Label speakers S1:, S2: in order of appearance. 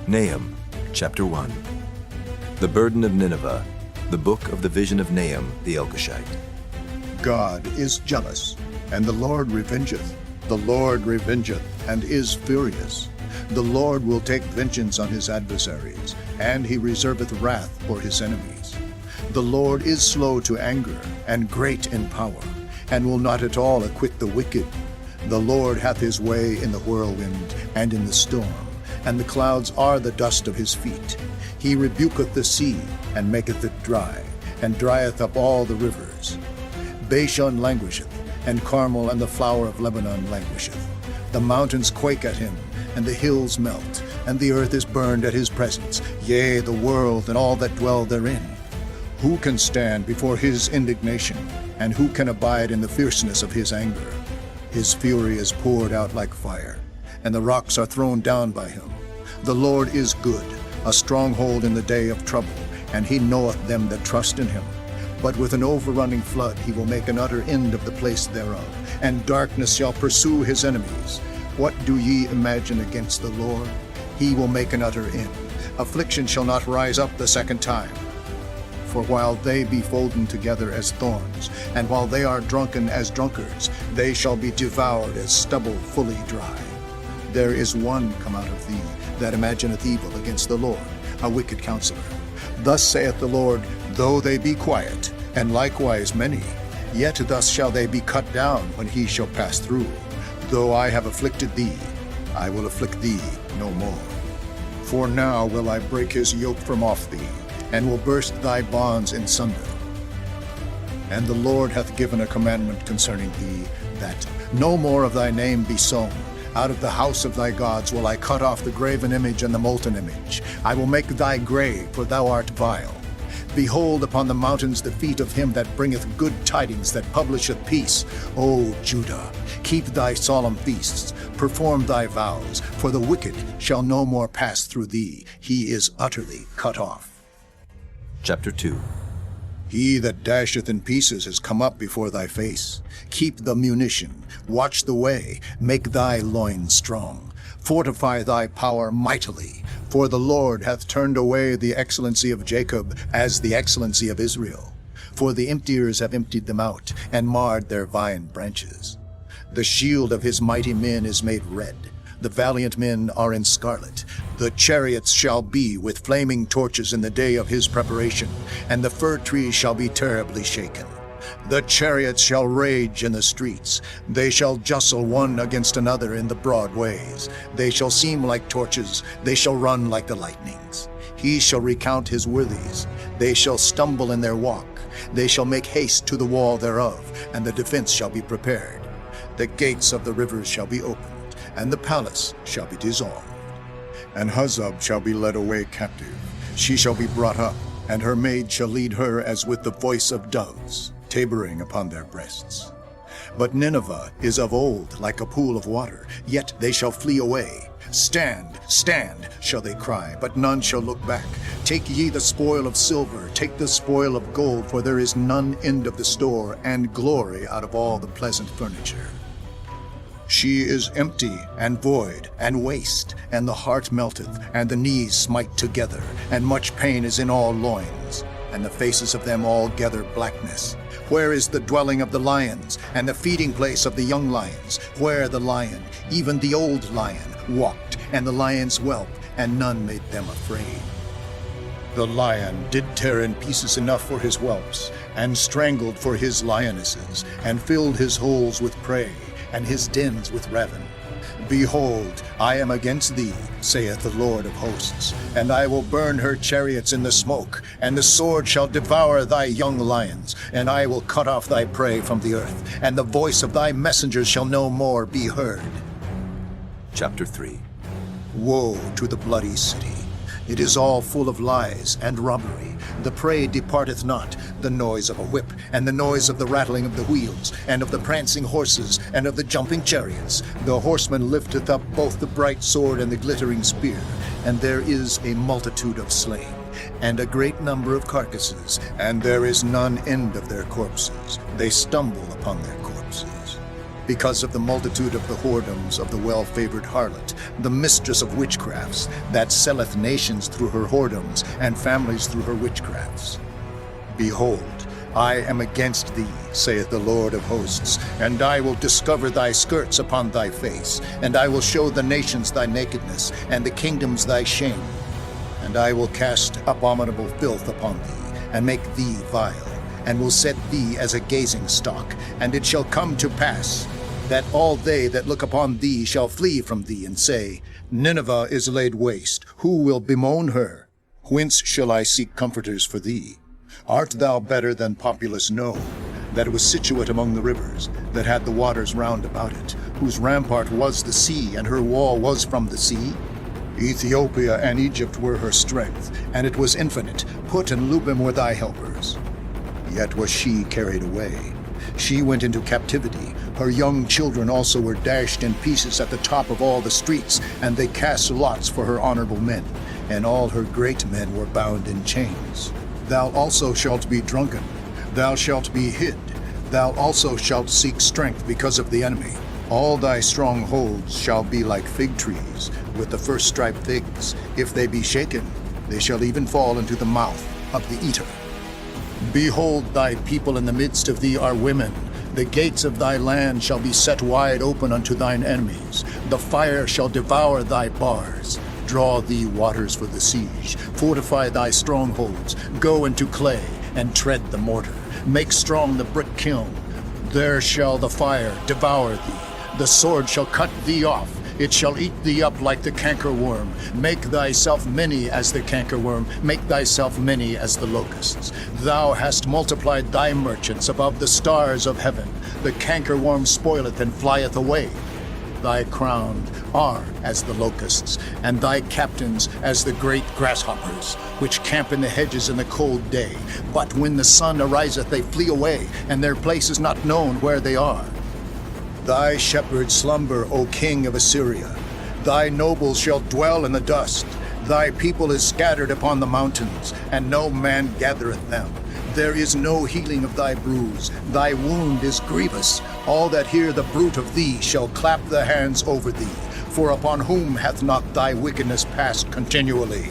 S1: Nahum, chapter 1. The burden of Nineveh, the book of the vision of Nahum the Elkoshite.
S2: God is jealous, and the Lord revengeth. The Lord revengeth, and is furious. The Lord will take vengeance on his adversaries, and he reserveth wrath for his enemies. The Lord is slow to anger, and great in power, and will not at all acquit the wicked. The Lord hath his way in the whirlwind, and in the storm, and the clouds are the dust of his feet. He rebuketh the sea, and maketh it dry, and drieth up all the rivers. Bashan languisheth, and Carmel and the flower of Lebanon languisheth. The mountains quake at him, and the hills melt, and the earth is burned at his presence, yea, the world and all that dwell therein. Who can stand before his indignation, and who can abide in the fierceness of his anger? His fury is poured out like fire, and the rocks are thrown down by him. The Lord is good, a stronghold in the day of trouble, and he knoweth them that trust in him. But with an overrunning flood he will make an utter end of the place thereof, and darkness shall pursue his enemies. What do ye imagine against the Lord? He will make an utter end. Affliction shall not rise up the second time. For while they be folden together as thorns, and while they are drunken as drunkards, they shall be devoured as stubble fully dry. There is one come out of thee that imagineth evil against the Lord, a wicked counselor. Thus saith the Lord, though they be quiet, and likewise many, yet thus shall they be cut down when he shall pass through. Though I have afflicted thee, I will afflict thee no more. For now will I break his yoke from off thee, and will burst thy bonds in sunder. And the Lord hath given a commandment concerning thee, that no more of thy name be sown. Out of the house of thy gods will I cut off the graven image and the molten image. I will make thy grave, for thou art vile. Behold upon the mountains the feet of him that bringeth good tidings, that publisheth peace. O Judah, keep thy solemn feasts, perform thy vows, for the wicked shall no more pass through thee. He is utterly cut off.
S1: Chapter 2.
S2: He that dasheth in pieces is come up before thy face. Keep the munition, watch the way, make thy loins strong. Fortify thy power mightily, for the Lord hath turned away the excellency of Jacob as the excellency of Israel. For the emptiers have emptied them out, and marred their vine branches. The shield of his mighty men is made red. The valiant men are in scarlet. The chariots shall be with flaming torches in the day of his preparation, and the fir trees shall be terribly shaken. The chariots shall rage in the streets. They shall justle one against another in the broad ways. They shall seem like torches. They shall run like the lightnings. He shall recount his worthies. They shall stumble in their walk. They shall make haste to the wall thereof, and the defense shall be prepared. The gates of the rivers shall be opened, and the palace shall be dissolved. And Huzzab shall be led away captive. She shall be brought up, and her maid shall lead her as with the voice of doves, tabering upon their breasts. But Nineveh is of old like a pool of water, yet they shall flee away. Stand, stand, shall they cry, but none shall look back. Take ye the spoil of silver, take the spoil of gold, for there is none end of the store, and glory out of all the pleasant furniture. She is empty, and void, and waste, and the heart melteth, and the knees smite together, and much pain is in all loins, and the faces of them all gather blackness. Where is the dwelling of the lions, and the feeding place of the young lions? Where the lion, even the old lion, walked, and the lions whelp, and none made them afraid. The lion did tear in pieces enough for his whelps, and strangled for his lionesses, and filled his holes with prey, and his dens with ravin. Behold, I am against thee, saith the Lord of hosts, and I will burn her chariots in the smoke, and the sword shall devour thy young lions, and I will cut off thy prey from the earth, and the voice of thy messengers shall no more be heard.
S1: Chapter 3.
S2: Woe to the bloody city! It is all full of lies and robbery. The prey departeth not, the noise of a whip, and the noise of the rattling of the wheels, and of the prancing horses, and of the jumping chariots. The horseman lifteth up both the bright sword and the glittering spear, and there is a multitude of slain, and a great number of carcasses, and there is none end of their corpses. They stumble upon their corpses. because of the multitude of the whoredoms of the well-favored harlot, the mistress of witchcrafts, that selleth nations through her whoredoms, and families through her witchcrafts. Behold, I am against thee, saith the Lord of hosts, and I will discover thy skirts upon thy face, and I will show the nations thy nakedness, and the kingdoms thy shame. And I will cast abominable filth upon thee, and make thee vile, and will set thee as a gazing stock. And it shall come to pass that all they that look upon thee shall flee from thee, and say, Nineveh is laid waste, who will bemoan her? Whence shall I seek comforters for thee? Art thou better than populous No, that was situate among the rivers, that had the waters round about it, whose rampart was the sea, and her wall was from the sea? Ethiopia and Egypt were her strength, and it was infinite. Put and Lubim were thy helpers. Yet was she carried away. She went into captivity. Her young children also were dashed in pieces at the top of all the streets, and they cast lots for her honorable men, and all her great men were bound in chains. Thou also shalt be drunken, thou shalt be hid, thou also shalt seek strength because of the enemy. All thy strongholds shall be like fig trees, with the first striped figs. If they be shaken, they shall even fall into the mouth of the eater. Behold, thy people in the midst of thee are women. The gates of thy land shall be set wide open unto thine enemies. The fire shall devour thy bars. Draw thee waters for the siege. Fortify thy strongholds. Go into clay, and tread the mortar. Make strong the brick kiln. There shall the fire devour thee. The sword shall cut thee off. It shall eat thee up like the cankerworm. Make thyself many as the cankerworm. Make thyself many as the locusts. Thou hast multiplied thy merchants above the stars of heaven. The cankerworm spoileth and flieth away. Thy crown are as the locusts, and thy captains as the great grasshoppers, which camp in the hedges in the cold day. But when the sun ariseth, they flee away, and their place is not known where they are. Thy shepherds slumber, O king of Assyria. Thy nobles shall dwell in the dust. Thy people is scattered upon the mountains, and no man gathereth them. There is no healing of thy bruise. Thy wound is grievous. All that hear the bruit of thee shall clap their hands over thee. For upon whom hath not thy wickedness passed continually?